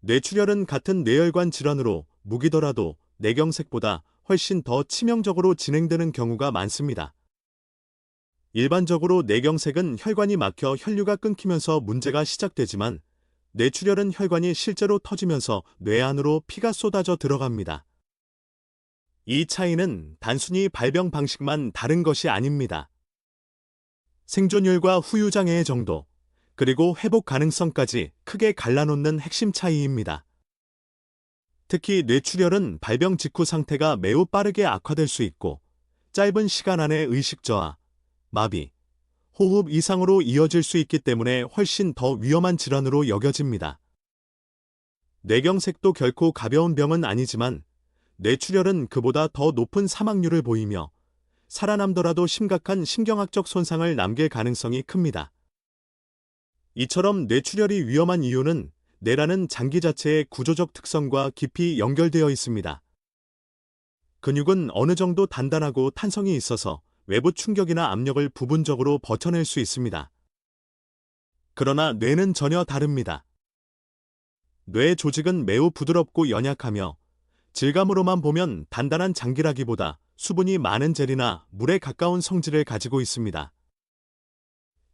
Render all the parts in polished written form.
뇌출혈은 같은 뇌혈관 질환으로 무기더라도 뇌경색보다 훨씬 더 치명적으로 진행되는 경우가 많습니다. 일반적으로 뇌경색은 혈관이 막혀 혈류가 끊기면서 문제가 시작되지만 뇌출혈은 혈관이 실제로 터지면서 뇌 안으로 피가 쏟아져 들어갑니다. 이 차이는 단순히 발병 방식만 다른 것이 아닙니다. 생존율과 후유장애의 정도, 그리고 회복 가능성까지 크게 갈라놓는 핵심 차이입니다. 특히 뇌출혈은 발병 직후 상태가 매우 빠르게 악화될 수 있고 짧은 시간 안에 의식저하, 마비, 호흡 이상으로 이어질 수 있기 때문에 훨씬 더 위험한 질환으로 여겨집니다. 뇌경색도 결코 가벼운 병은 아니지만 뇌출혈은 그보다 더 높은 사망률을 보이며 살아남더라도 심각한 신경학적 손상을 남길 가능성이 큽니다. 이처럼 뇌출혈이 위험한 이유는 뇌라는 장기 자체의 구조적 특성과 깊이 연결되어 있습니다. 근육은 어느 정도 단단하고 탄성이 있어서 외부 충격이나 압력을 부분적으로 버텨낼 수 있습니다. 그러나 뇌는 전혀 다릅니다. 뇌 조직은 매우 부드럽고 연약하며 질감으로만 보면 단단한 장기라기보다 수분이 많은 젤이나 물에 가까운 성질을 가지고 있습니다.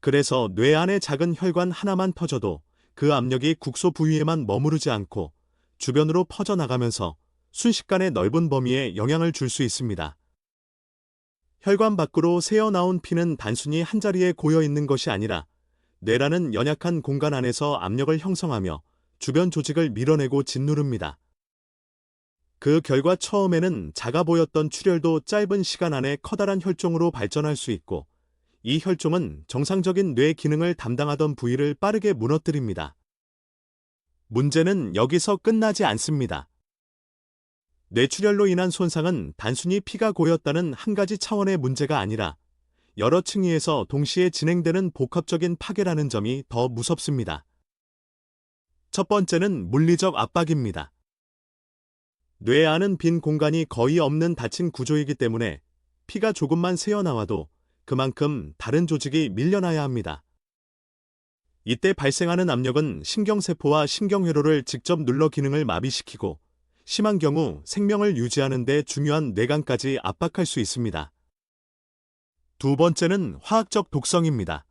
그래서 뇌 안의 작은 혈관 하나만 터져도 그 압력이 국소 부위에만 머무르지 않고 주변으로 퍼져나가면서 순식간에 넓은 범위에 영향을 줄 수 있습니다. 혈관 밖으로 새어나온 피는 단순히 한자리에 고여 있는 것이 아니라 뇌라는 연약한 공간 안에서 압력을 형성하며 주변 조직을 밀어내고 짓누릅니다. 그 결과 처음에는 작아 보였던 출혈도 짧은 시간 안에 커다란 혈종으로 발전할 수 있고 이 혈종은 정상적인 뇌 기능을 담당하던 부위를 빠르게 무너뜨립니다. 문제는 여기서 끝나지 않습니다. 뇌출혈로 인한 손상은 단순히 피가 고였다는 한 가지 차원의 문제가 아니라 여러 층위에서 동시에 진행되는 복합적인 파괴라는 점이 더 무섭습니다. 첫 번째는 물리적 압박입니다. 뇌 안은 빈 공간이 거의 없는 닫힌 구조이기 때문에 피가 조금만 새어나와도 그만큼 다른 조직이 밀려나야 합니다. 이때 발생하는 압력은 신경세포와 신경회로를 직접 눌러 기능을 마비시키고 심한 경우 생명을 유지하는 데 중요한 뇌관까지 압박할 수 있습니다. 두 번째는 화학적 독성입니다.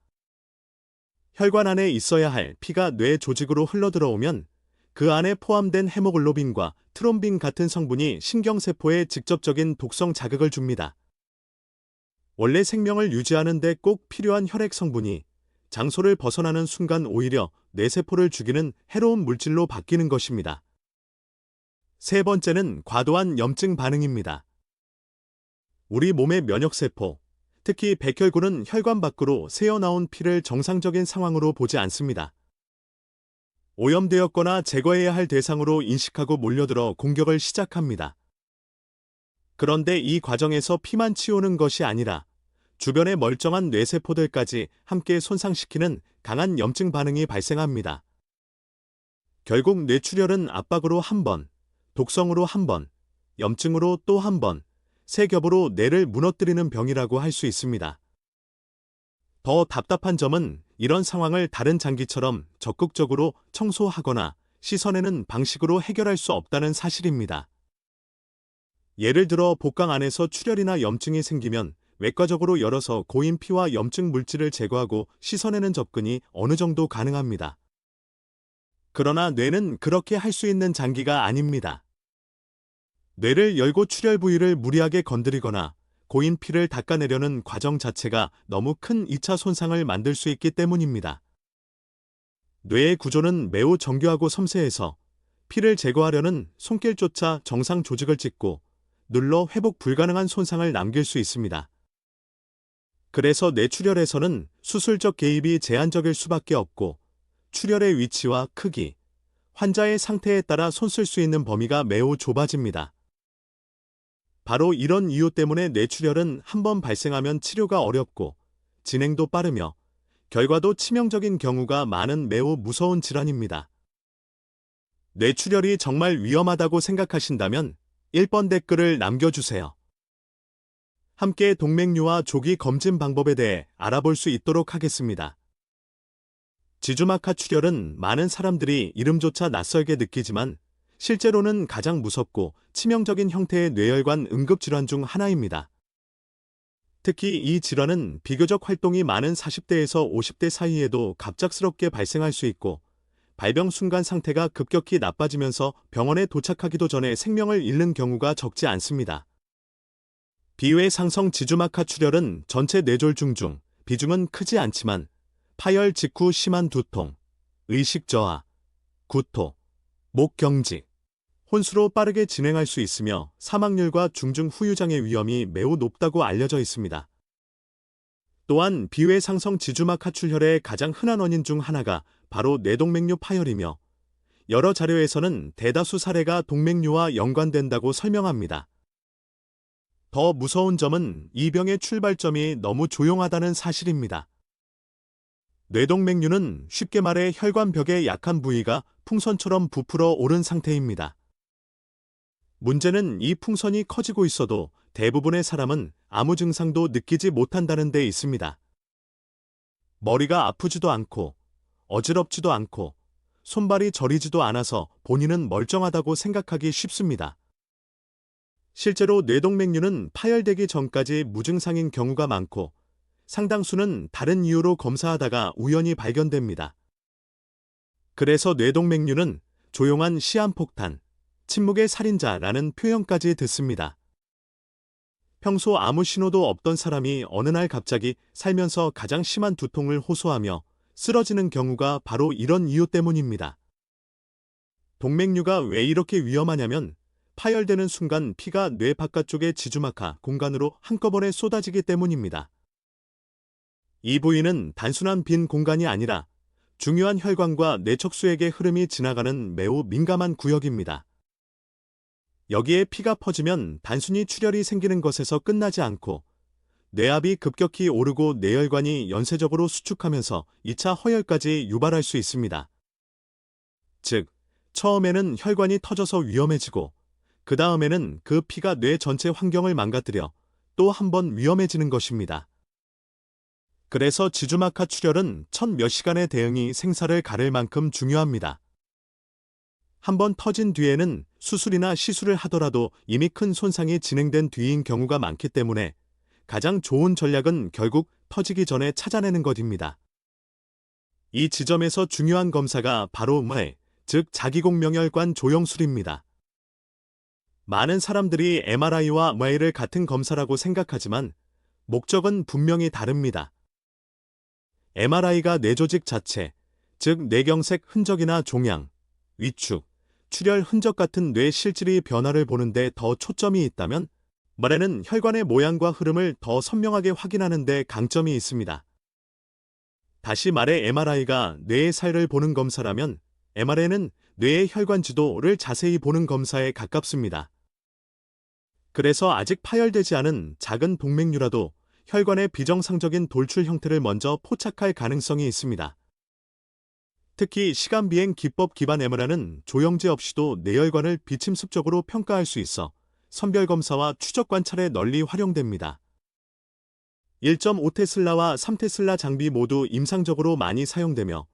혈관 안에 있어야 할 피가 뇌 조직으로 흘러들어오면 그 안에 포함된 헤모글로빈과 트롬빈 같은 성분이 신경세포에 직접적인 독성 자극을 줍니다. 원래 생명을 유지하는 데 꼭 필요한 혈액 성분이 장소를 벗어나는 순간 오히려 뇌세포를 죽이는 해로운 물질로 바뀌는 것입니다. 세 번째는 과도한 염증 반응입니다. 우리 몸의 면역세포, 특히 백혈구는 혈관 밖으로 새어나온 피를 정상적인 상황으로 보지 않습니다. 오염되었거나 제거해야 할 대상으로 인식하고 몰려들어 공격을 시작합니다. 그런데 이 과정에서 피만 치우는 것이 아니라 주변의 멀쩡한 뇌세포들까지 함께 손상시키는 강한 염증 반응이 발생합니다. 결국 뇌출혈은 압박으로 한 번, 독성으로 한 번, 염증으로 또 한 번, 세 겹으로 뇌를 무너뜨리는 병이라고 할 수 있습니다. 더 답답한 점은 이런 상황을 다른 장기처럼 적극적으로 청소하거나 씻어내는 방식으로 해결할 수 없다는 사실입니다. 예를 들어 복강 안에서 출혈이나 염증이 생기면 외과적으로 열어서 고인 피와 염증 물질을 제거하고 씻어내는 접근이 어느 정도 가능합니다. 그러나 뇌는 그렇게 할 수 있는 장기가 아닙니다. 뇌를 열고 출혈 부위를 무리하게 건드리거나 고인 피를 닦아내려는 과정 자체가 너무 큰 2차 손상을 만들 수 있기 때문입니다. 뇌의 구조는 매우 정교하고 섬세해서 피를 제거하려는 손길조차 정상 조직을 찢고 눌러 회복 불가능한 손상을 남길 수 있습니다. 그래서 뇌출혈에서는 수술적 개입이 제한적일 수밖에 없고 출혈의 위치와 크기, 환자의 상태에 따라 손쓸 수 있는 범위가 매우 좁아집니다. 바로 이런 이유 때문에 뇌출혈은 한번 발생하면 치료가 어렵고 진행도 빠르며 결과도 치명적인 경우가 많은 매우 무서운 질환입니다. 뇌출혈이 정말 위험하다고 생각하신다면 1번 댓글을 남겨주세요. 함께 동맥류와 조기 검진 방법에 대해 알아볼 수 있도록 하겠습니다. 지주마카 출혈은 많은 사람들이 이름조차 낯설게 느끼지만 실제로는 가장 무섭고 치명적인 형태의 뇌혈관 응급질환 중 하나입니다. 특히 이 질환은 비교적 활동이 많은 40대에서 50대 사이에도 갑작스럽게 발생할 수 있고 발병 순간 상태가 급격히 나빠지면서 병원에 도착하기도 전에 생명을 잃는 경우가 적지 않습니다. 비외 상성 지주마카 출혈은 전체 뇌졸중 중 비중은 크지 않지만 파열 직후 심한 두통, 의식 저하, 구토, 목 경직, 혼수로 빠르게 진행할 수 있으며 사망률과 중증 후유장의 위험이 매우 높다고 알려져 있습니다. 또한 비외 상성 지주마카 출혈의 가장 흔한 원인 중 하나가 바로 뇌동맥류 파열이며 여러 자료에서는 대다수 사례가 동맥류와 연관된다고 설명합니다. 더 무서운 점은 이 병의 출발점이 너무 조용하다는 사실입니다. 뇌동맥류는 쉽게 말해 혈관벽의 약한 부위가 풍선처럼 부풀어 오른 상태입니다. 문제는 이 풍선이 커지고 있어도 대부분의 사람은 아무 증상도 느끼지 못한다는 데 있습니다. 머리가 아프지도 않고 어지럽지도 않고 손발이 저리지도 않아서 본인은 멀쩡하다고 생각하기 쉽습니다. 실제로 뇌동맥류는 파열되기 전까지 무증상인 경우가 많고 상당수는 다른 이유로 검사하다가 우연히 발견됩니다. 그래서 뇌동맥류는 조용한 시한폭탄, 침묵의 살인자라는 표현까지 듣습니다. 평소 아무 신호도 없던 사람이 어느 날 갑자기 살면서 가장 심한 두통을 호소하며 쓰러지는 경우가 바로 이런 이유 때문입니다. 동맥류가 왜 이렇게 위험하냐면 파열되는 순간 피가 뇌 바깥쪽의 지주마카 공간으로 한꺼번에 쏟아지기 때문입니다. 이 부위는 단순한 빈 공간이 아니라 중요한 혈관과 뇌척수액의 흐름이 지나가는 매우 민감한 구역입니다. 여기에 피가 퍼지면 단순히 출혈이 생기는 것에서 끝나지 않고 뇌압이 급격히 오르고 뇌혈관이 연쇄적으로 수축하면서 2차 허혈까지 유발할 수 있습니다. 즉, 처음에는 혈관이 터져서 위험해지고 그 다음에는 그 피가 뇌 전체 환경을 망가뜨려 또 한 번 위험해지는 것입니다. 그래서 지주마카 출혈은 첫 몇 시간의 대응이 생사를 가를 만큼 중요합니다. 한번 터진 뒤에는 수술이나 시술을 하더라도 이미 큰 손상이 진행된 뒤인 경우가 많기 때문에 가장 좋은 전략은 결국 터지기 전에 찾아내는 것입니다. 이 지점에서 중요한 검사가 바로 MRI, 즉 자기공명혈관 조영술입니다. 많은 사람들이 MRI와 MRI를 같은 검사라고 생각하지만 목적은 분명히 다릅니다. MRI가 뇌조직 자체, 즉 뇌경색 흔적이나 종양, 위축, 출혈 흔적 같은 뇌 실질의 변화를 보는데 더 초점이 있다면 MRI는 혈관의 모양과 흐름을 더 선명하게 확인하는 데 강점이 있습니다. 다시 말해 MRI가 뇌의 사이를 보는 검사라면 MRI는 뇌의 혈관 지도를 자세히 보는 검사에 가깝습니다. 그래서 아직 파열되지 않은 작은 동맥류라도 혈관의 비정상적인 돌출 형태를 먼저 포착할 가능성이 있습니다. 특히 시간비행 기법 기반 MRI는 조영제 없이도 뇌혈관을 비침습적으로 평가할 수 있어 선별검사와 추적 관찰에 널리 활용됩니다. 1.5테슬라와 3테슬라 장비 모두 임상적으로 많이 사용되며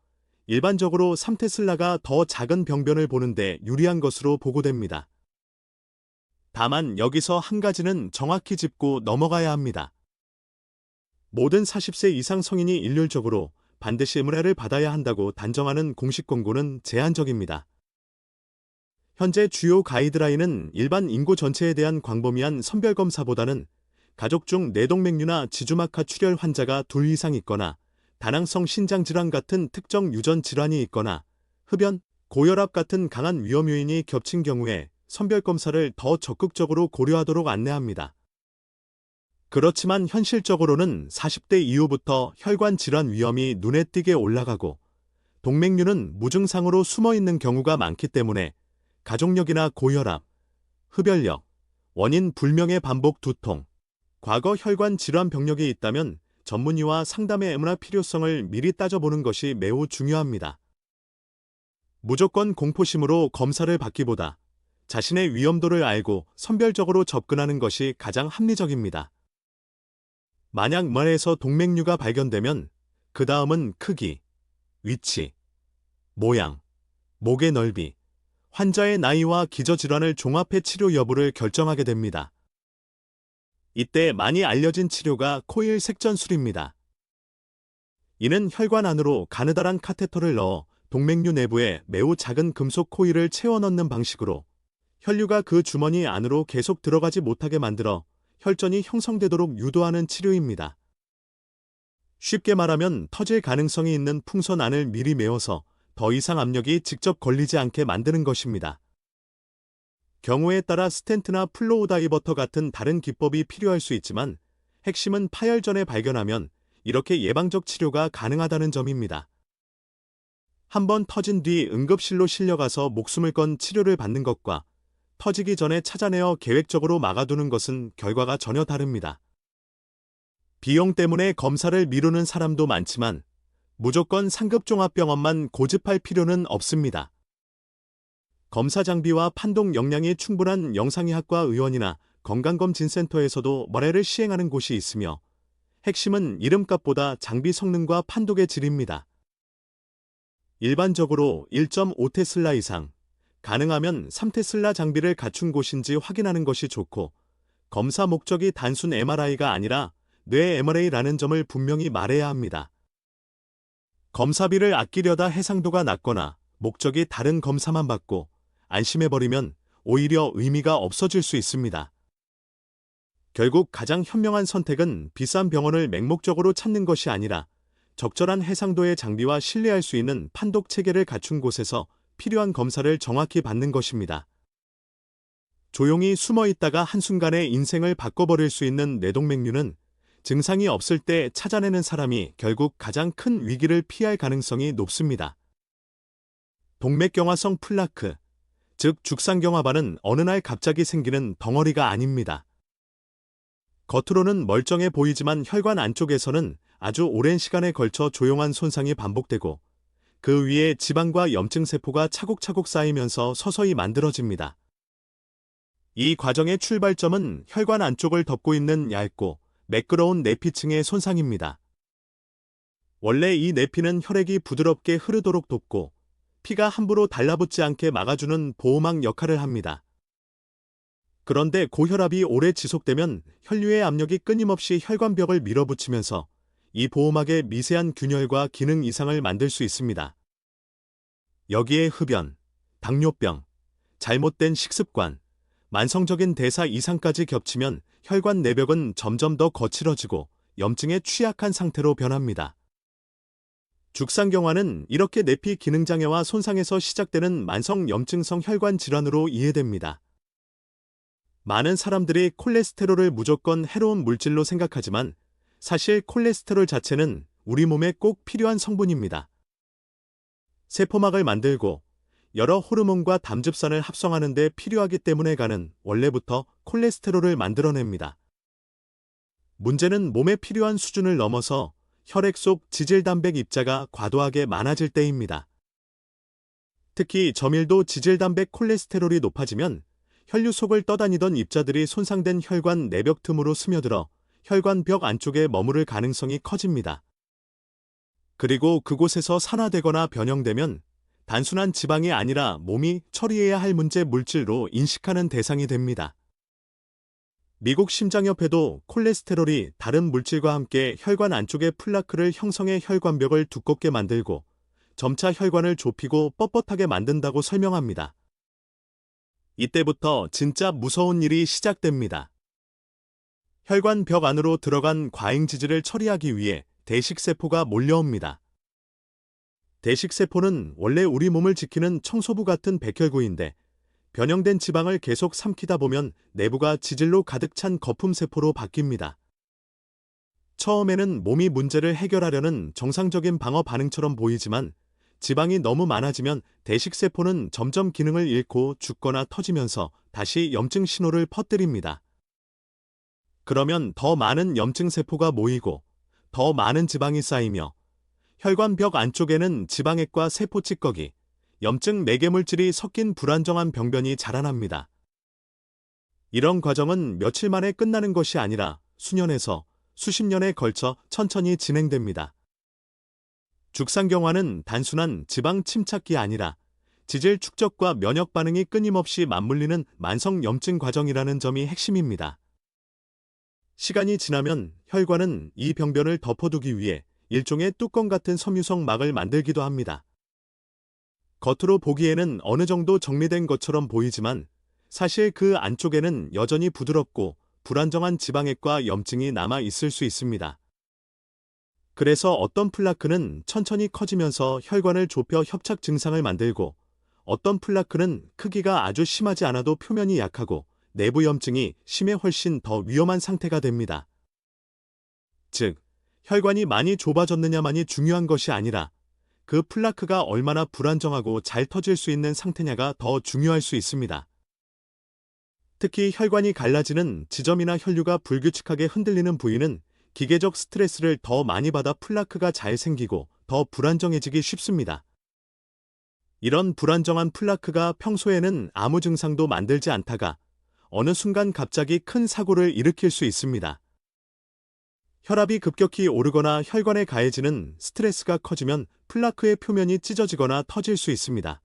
일반적으로 3테슬라가 더 작은 병변을 보는데 유리한 것으로 보고됩니다. 다만 여기서 한 가지는 정확히 짚고 넘어가야 합니다. 모든 40세 이상 성인이 일률적으로 반드시 MRI를 받아야 한다고 단정하는 공식 권고는 제한적입니다. 현재 주요 가이드라인은 일반 인구 전체에 대한 광범위한 선별검사보다는 가족 중 뇌동맥류나 지주마카 출혈 환자가 둘 이상 있거나 다낭성 신장질환 같은 특정 유전 질환이 있거나 흡연, 고혈압 같은 강한 위험 요인이 겹친 경우에 선별검사를 더 적극적으로 고려하도록 안내합니다. 그렇지만 현실적으로는 40대 이후부터 혈관 질환 위험이 눈에 띄게 올라가고 동맥류는 무증상으로 숨어있는 경우가 많기 때문에 가족력이나 고혈압, 흡연력, 원인 불명의 반복 두통, 과거 혈관 질환 병력이 있다면 전문의와 상담의 MRI 필요성을 미리 따져보는 것이 매우 중요합니다. 무조건 공포심으로 검사를 받기보다 자신의 위험도를 알고 선별적으로 접근하는 것이 가장 합리적입니다. 만약 MRI에서 동맥류가 발견되면 그 다음은 크기, 위치, 모양, 목의 넓이, 환자의 나이와 기저질환을 종합해 치료 여부를 결정하게 됩니다. 이때 많이 알려진 치료가 코일 색전술입니다. 이는 혈관 안으로 가느다란 카테터를 넣어 동맥류 내부에 매우 작은 금속 코일을 채워 넣는 방식으로 혈류가 그 주머니 안으로 계속 들어가지 못하게 만들어 혈전이 형성되도록 유도하는 치료입니다. 쉽게 말하면 터질 가능성이 있는 풍선 안을 미리 메워서 더 이상 압력이 직접 걸리지 않게 만드는 것입니다. 경우에 따라 스텐트나 플로우 다이버터 같은 다른 기법이 필요할 수 있지만 핵심은 파열 전에 발견하면 이렇게 예방적 치료가 가능하다는 점입니다. 한번 터진 뒤 응급실로 실려가서 목숨을 건 치료를 받는 것과 터지기 전에 찾아내어 계획적으로 막아두는 것은 결과가 전혀 다릅니다. 비용 때문에 검사를 미루는 사람도 많지만 무조건 상급종합병원만 고집할 필요는 없습니다. 검사 장비와 판독 역량이 충분한 영상의학과 의원이나 건강검진센터에서도 머레를 시행하는 곳이 있으며 핵심은 이름값보다 장비 성능과 판독의 질입니다. 일반적으로 1.5테슬라 이상, 가능하면 3테슬라 장비를 갖춘 곳인지 확인하는 것이 좋고 검사 목적이 단순 MRI가 아니라 뇌 MRA라는 점을 분명히 말해야 합니다. 검사비를 아끼려다 해상도가 낮거나 목적이 다른 검사만 받고 안심해버리면 오히려 의미가 없어질 수 있습니다. 결국 가장 현명한 선택은 비싼 병원을 맹목적으로 찾는 것이 아니라 적절한 해상도의 장비와 신뢰할 수 있는 판독 체계를 갖춘 곳에서 필요한 검사를 정확히 받는 것입니다. 조용히 숨어 있다가 한순간에 인생을 바꿔버릴 수 있는 뇌동맥류는 증상이 없을 때 찾아내는 사람이 결국 가장 큰 위기를 피할 가능성이 높습니다. 동맥경화성 플라크, 즉 죽상경화반은 어느 날 갑자기 생기는 덩어리가 아닙니다. 겉으로는 멀쩡해 보이지만 혈관 안쪽에서는 아주 오랜 시간에 걸쳐 조용한 손상이 반복되고 그 위에 지방과 염증세포가 차곡차곡 쌓이면서 서서히 만들어집니다. 이 과정의 출발점은 혈관 안쪽을 덮고 있는 얇고 매끄러운 내피층의 손상입니다. 원래 이 내피는 혈액이 부드럽게 흐르도록 돕고 피가 함부로 달라붙지 않게 막아주는 보호막 역할을 합니다. 그런데 고혈압이 오래 지속되면 혈류의 압력이 끊임없이 혈관벽을 밀어붙이면서 이 보호막에 미세한 균열과 기능 이상을 만들 수 있습니다. 여기에 흡연, 당뇨병, 잘못된 식습관, 만성적인 대사 이상까지 겹치면 혈관 내벽은 점점 더 거칠어지고 염증에 취약한 상태로 변합니다. 죽상경화는 이렇게 내피 기능장애와 손상에서 시작되는 만성 염증성 혈관 질환으로 이해됩니다. 많은 사람들이 콜레스테롤을 무조건 해로운 물질로 생각하지만 사실 콜레스테롤 자체는 우리 몸에 꼭 필요한 성분입니다. 세포막을 만들고 여러 호르몬과 담즙산을 합성하는 데 필요하기 때문에 간은 원래부터 콜레스테롤을 만들어냅니다. 문제는 몸에 필요한 수준을 넘어서 혈액 속 지질단백 입자가 과도하게 많아질 때입니다. 특히 저밀도 지질단백 콜레스테롤이 높아지면 혈류 속을 떠다니던 입자들이 손상된 혈관 내벽 틈으로 스며들어 혈관벽 안쪽에 머무를 가능성이 커집니다. 그리고 그곳에서 산화되거나 변형되면 단순한 지방이 아니라 몸이 처리해야 할 문제 물질로 인식하는 대상이 됩니다. 미국 심장협회도 콜레스테롤이 다른 물질과 함께 혈관 안쪽의 플라크를 형성해 혈관벽을 두껍게 만들고 점차 혈관을 좁히고 뻣뻣하게 만든다고 설명합니다. 이때부터 진짜 무서운 일이 시작됩니다. 혈관벽 안으로 들어간 과잉지질을 처리하기 위해 대식세포가 몰려옵니다. 대식세포는 원래 우리 몸을 지키는 청소부 같은 백혈구인데 변형된 지방을 계속 삼키다 보면 내부가 지질로 가득 찬 거품세포로 바뀝니다. 처음에는 몸이 문제를 해결하려는 정상적인 방어 반응처럼 보이지만 지방이 너무 많아지면 대식세포는 점점 기능을 잃고 죽거나 터지면서 다시 염증 신호를 퍼뜨립니다. 그러면 더 많은 염증세포가 모이고 더 많은 지방이 쌓이며 혈관벽 안쪽에는 지방액과 세포 찌꺼기, 염증 매개물질이 섞인 불안정한 병변이 자라납니다. 이런 과정은 며칠 만에 끝나는 것이 아니라 수년에서 수십 년에 걸쳐 천천히 진행됩니다. 죽상경화는 단순한 지방 침착이 아니라 지질 축적과 면역 반응이 끊임없이 맞물리는 만성 염증 과정이라는 점이 핵심입니다. 시간이 지나면 혈관은 이 병변을 덮어두기 위해 일종의 뚜껑 같은 섬유성 막을 만들기도 합니다. 겉으로 보기에는 어느 정도 정리된 것처럼 보이지만 사실 그 안쪽에는 여전히 부드럽고 불안정한 지방액과 염증이 남아 있을 수 있습니다. 그래서 어떤 플라크는 천천히 커지면서 혈관을 좁혀 협착 증상을 만들고 어떤 플라크는 크기가 아주 심하지 않아도 표면이 약하고 내부 염증이 심해 훨씬 더 위험한 상태가 됩니다. 즉, 혈관이 많이 좁아졌느냐만이 중요한 것이 아니라 그 플라크가 얼마나 불안정하고 잘 터질 수 있는 상태냐가 더 중요할 수 있습니다. 특히 혈관이 갈라지는 지점이나 혈류가 불규칙하게 흔들리는 부위는 기계적 스트레스를 더 많이 받아 플라크가 잘 생기고 더 불안정해지기 쉽습니다. 이런 불안정한 플라크가 평소에는 아무 증상도 만들지 않다가 어느 순간 갑자기 큰 사고를 일으킬 수 있습니다. 혈압이 급격히 오르거나 혈관에 가해지는 스트레스가 커지면 플라크의 표면이 찢어지거나 터질 수 있습니다.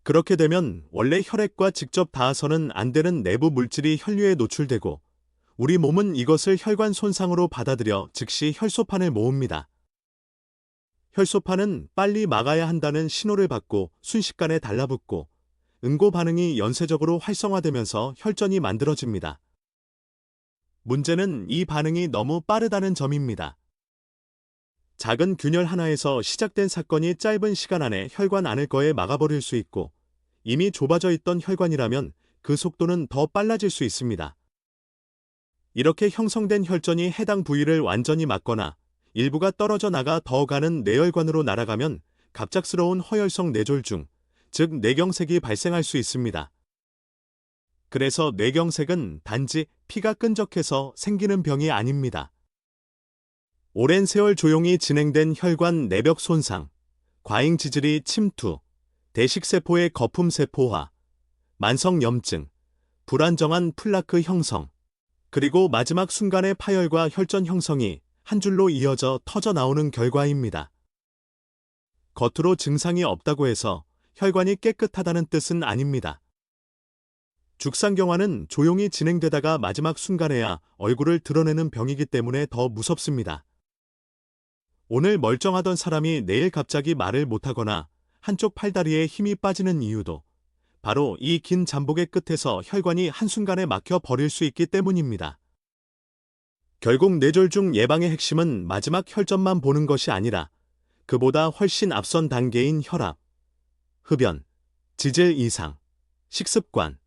그렇게 되면 원래 혈액과 직접 닿아서는 안 되는 내부 물질이 혈류에 노출되고 우리 몸은 이것을 혈관 손상으로 받아들여 즉시 혈소판을 모읍니다. 혈소판은 빨리 막아야 한다는 신호를 받고 순식간에 달라붙고 응고 반응이 연쇄적으로 활성화되면서 혈전이 만들어집니다. 문제는 이 반응이 너무 빠르다는 점입니다. 작은 균열 하나에서 시작된 사건이 짧은 시간 안에 혈관 안을 거에 막아버릴 수 있고 이미 좁아져 있던 혈관이라면 그 속도는 더 빨라질 수 있습니다. 이렇게 형성된 혈전이 해당 부위를 완전히 막거나 일부가 떨어져 나가 더 가는 뇌혈관으로 날아가면 갑작스러운 허혈성 뇌졸중, 즉 뇌경색이 발생할 수 있습니다. 그래서 뇌경색은 단지 피가 끈적해서 생기는 병이 아닙니다. 오랜 세월 조용히 진행된 혈관 내벽 손상, 과잉 지질이 침투, 대식세포의 거품세포화, 만성 염증, 불안정한 플라크 형성, 그리고 마지막 순간의 파열과 혈전 형성이 한 줄로 이어져 터져 나오는 결과입니다. 겉으로 증상이 없다고 해서 혈관이 깨끗하다는 뜻은 아닙니다. 죽상경화는 조용히 진행되다가 마지막 순간에야 얼굴을 드러내는 병이기 때문에 더 무섭습니다. 오늘 멀쩡하던 사람이 내일 갑자기 말을 못하거나 한쪽 팔다리에 힘이 빠지는 이유도 바로 이 긴 잠복의 끝에서 혈관이 한순간에 막혀 버릴 수 있기 때문입니다. 결국 뇌졸중 예방의 핵심은 마지막 혈전만 보는 것이 아니라 그보다 훨씬 앞선 단계인 혈압, 흡연, 지질 이상, 식습관,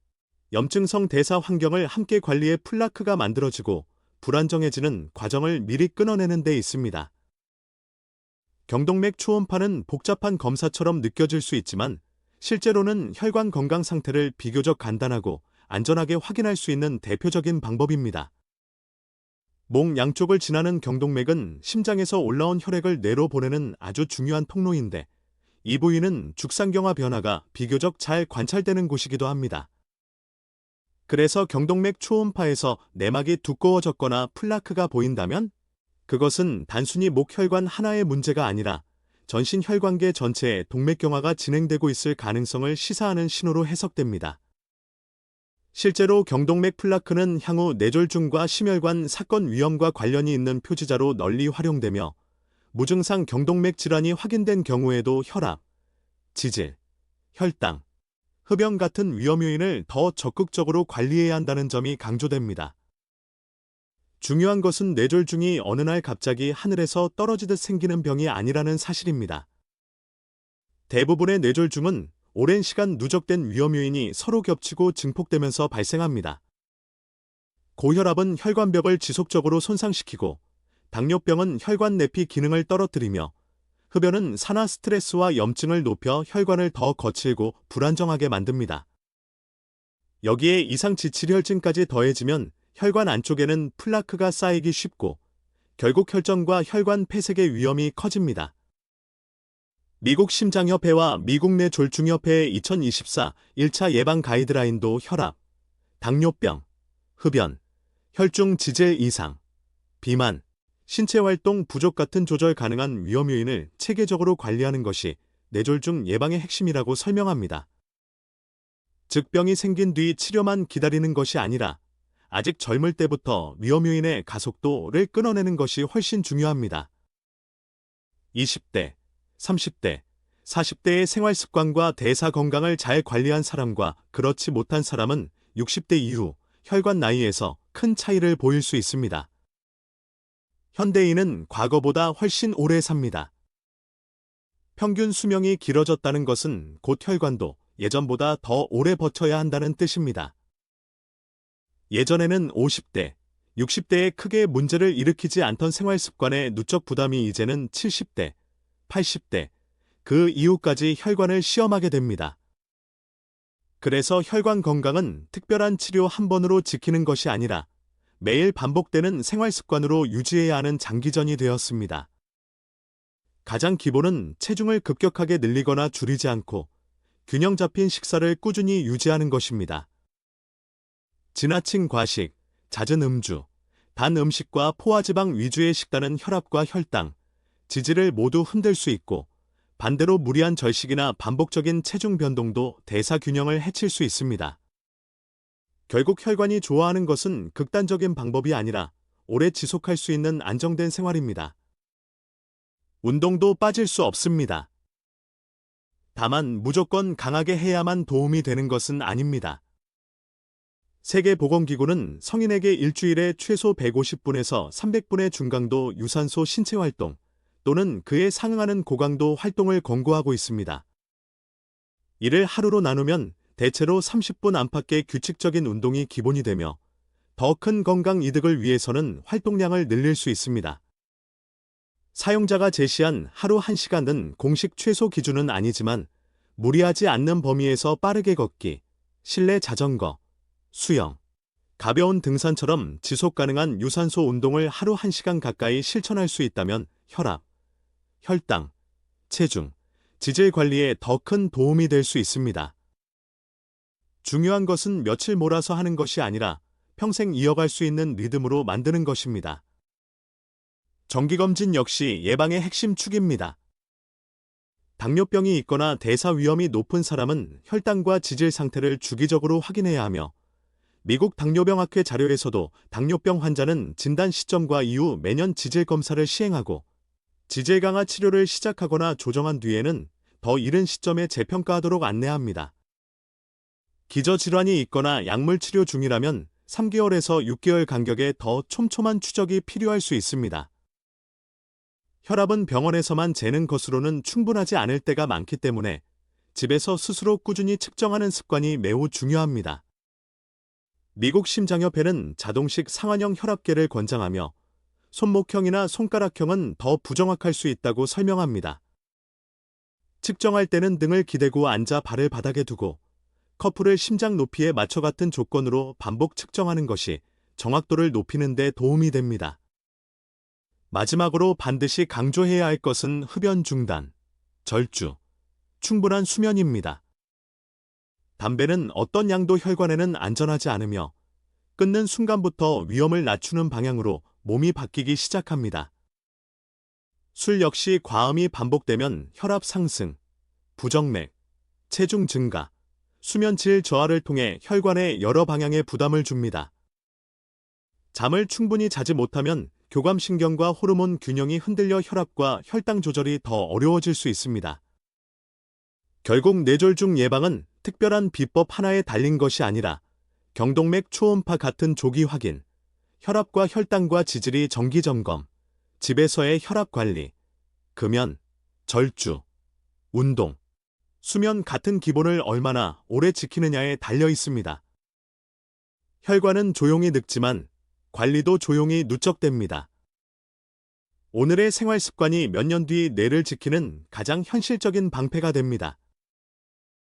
염증성 대사 환경을 함께 관리해 플라크가 만들어지고 불안정해지는 과정을 미리 끊어내는 데 있습니다. 경동맥 초음파는 복잡한 검사처럼 느껴질 수 있지만 실제로는 혈관 건강 상태를 비교적 간단하고 안전하게 확인할 수 있는 대표적인 방법입니다. 목 양쪽을 지나는 경동맥은 심장에서 올라온 혈액을 뇌로 보내는 아주 중요한 통로인데 이 부위는 죽상경화 변화가 비교적 잘 관찰되는 곳이기도 합니다. 그래서 경동맥 초음파에서 내막이 두꺼워졌거나 플라크가 보인다면 그것은 단순히 목혈관 하나의 문제가 아니라 전신 혈관계 전체에 동맥경화가 진행되고 있을 가능성을 시사하는 신호로 해석됩니다. 실제로 경동맥 플라크는 향후 뇌졸중과 심혈관 사건 위험과 관련이 있는 표지자로 널리 활용되며 무증상 경동맥 질환이 확인된 경우에도 혈압, 지질, 혈당, 흡연 같은 위험 요인을 더 적극적으로 관리해야 한다는 점이 강조됩니다. 중요한 것은 뇌졸중이 어느 날 갑자기 하늘에서 떨어지듯 생기는 병이 아니라는 사실입니다. 대부분의 뇌졸중은 오랜 시간 누적된 위험 요인이 서로 겹치고 증폭되면서 발생합니다. 고혈압은 혈관벽을 지속적으로 손상시키고 당뇨병은 혈관 내피 기능을 떨어뜨리며 흡연은 산화 스트레스와 염증을 높여 혈관을 더 거칠고 불안정하게 만듭니다. 여기에 이상 지칠혈증까지 더해지면 혈관 안쪽에는 플라크가 쌓이기 쉽고 결국 혈전과 혈관 폐색의 위험이 커집니다. 미국 심장협회와 미국 뇌졸중협회의 2024 1차 예방 가이드라인도 혈압, 당뇨병, 흡연, 혈중 지질 이상, 비만, 신체 활동 부족 같은 조절 가능한 위험 요인을 체계적으로 관리하는 것이 뇌졸중 예방의 핵심이라고 설명합니다. 즉병이 생긴 뒤 치료만 기다리는 것이 아니라 아직 젊을 때부터 위험 요인의 가속도를 끊어내는 것이 훨씬 중요합니다. 20대, 30대, 40대의 생활 습관과 대사 건강을 잘 관리한 사람과 그렇지 못한 사람은 60대 이후 혈관 나이에서 큰 차이를 보일 수 있습니다. 현대인은 과거보다 훨씬 오래 삽니다. 평균 수명이 길어졌다는 것은 곧 혈관도 예전보다 더 오래 버텨야 한다는 뜻입니다. 예전에는 50대, 60대에 크게 문제를 일으키지 않던 생활 습관의 누적 부담이 이제는 70대, 80대, 그 이후까지 혈관을 시험하게 됩니다. 그래서 혈관 건강은 특별한 치료 한 번으로 지키는 것이 아니라 매일 반복되는 생활 습관으로 유지해야 하는 장기전이 되었습니다. 가장 기본은 체중을 급격하게 늘리거나 줄이지 않고 균형 잡힌 식사를 꾸준히 유지하는 것입니다. 지나친 과식, 잦은 음주, 단 음식과 포화지방 위주의 식단은 혈압과 혈당, 지지를 모두 흔들 수 있고 반대로 무리한 절식이나 반복적인 체중 변동도 대사 균형을 해칠 수 있습니다. 결국 혈관이 좋아하는 것은 극단적인 방법이 아니라 오래 지속할 수 있는 안정된 생활입니다. 운동도 빠질 수 없습니다. 다만 무조건 강하게 해야만 도움이 되는 것은 아닙니다. 세계보건기구는 성인에게 일주일에 최소 150분에서 300분의 중강도 유산소 신체활동 또는 그에 상응하는 고강도 활동을 권고하고 있습니다. 이를 하루로 나누면 대체로 30분 안팎의 규칙적인 운동이 기본이 되며 더 큰 건강 이득을 위해서는 활동량을 늘릴 수 있습니다. 사용자가 제시한 하루 1시간은 공식 최소 기준은 아니지만 무리하지 않는 범위에서 빠르게 걷기, 실내 자전거, 수영, 가벼운 등산처럼 지속 가능한 유산소 운동을 하루 1시간 가까이 실천할 수 있다면 혈압, 혈당, 체중, 지질 관리에 더 큰 도움이 될 수 있습니다. 중요한 것은 며칠 몰아서 하는 것이 아니라 평생 이어갈 수 있는 리듬으로 만드는 것입니다. 정기검진 역시 예방의 핵심 축입니다. 당뇨병이 있거나 대사 위험이 높은 사람은 혈당과 지질 상태를 주기적으로 확인해야 하며 미국 당뇨병학회 자료에서도 당뇨병 환자는 진단 시점과 이후 매년 지질 검사를 시행하고 지질 강화 치료를 시작하거나 조정한 뒤에는 더 이른 시점에 재평가하도록 안내합니다. 기저질환이 있거나 약물 치료 중이라면 3개월에서 6개월 간격에 더 촘촘한 추적이 필요할 수 있습니다. 혈압은 병원에서만 재는 것으로는 충분하지 않을 때가 많기 때문에 집에서 스스로 꾸준히 측정하는 습관이 매우 중요합니다. 미국 심장협회는 자동식 상한형 혈압계를 권장하며 손목형이나 손가락형은 더 부정확할 수 있다고 설명합니다. 측정할 때는 등을 기대고 앉아 발을 바닥에 두고 커플을 심장 높이에 맞춰 같은 조건으로 반복 측정하는 것이 정확도를 높이는 데 도움이 됩니다. 마지막으로 반드시 강조해야 할 것은 흡연 중단, 절주, 충분한 수면입니다. 담배는 어떤 양도 혈관에는 안전하지 않으며 끊는 순간부터 위험을 낮추는 방향으로 몸이 바뀌기 시작합니다. 술 역시 과음이 반복되면 혈압 상승, 부정맥, 체중 증가, 수면질 저하를 통해 혈관에 여러 방향의 부담을 줍니다. 잠을 충분히 자지 못하면 교감신경과 호르몬 균형이 흔들려 혈압과 혈당 조절이 더 어려워질 수 있습니다. 결국 뇌졸중 예방은 특별한 비법 하나에 달린 것이 아니라 경동맥 초음파 같은 조기 확인, 혈압과 혈당과 지질이 정기 점검, 집에서의 혈압 관리, 금연, 절주, 운동, 수면 같은 기본을 얼마나 오래 지키느냐에 달려 있습니다. 혈관은 조용히 늙지만 관리도 조용히 누적됩니다. 오늘의 생활 습관이 몇 년 뒤 뇌를 지키는 가장 현실적인 방패가 됩니다.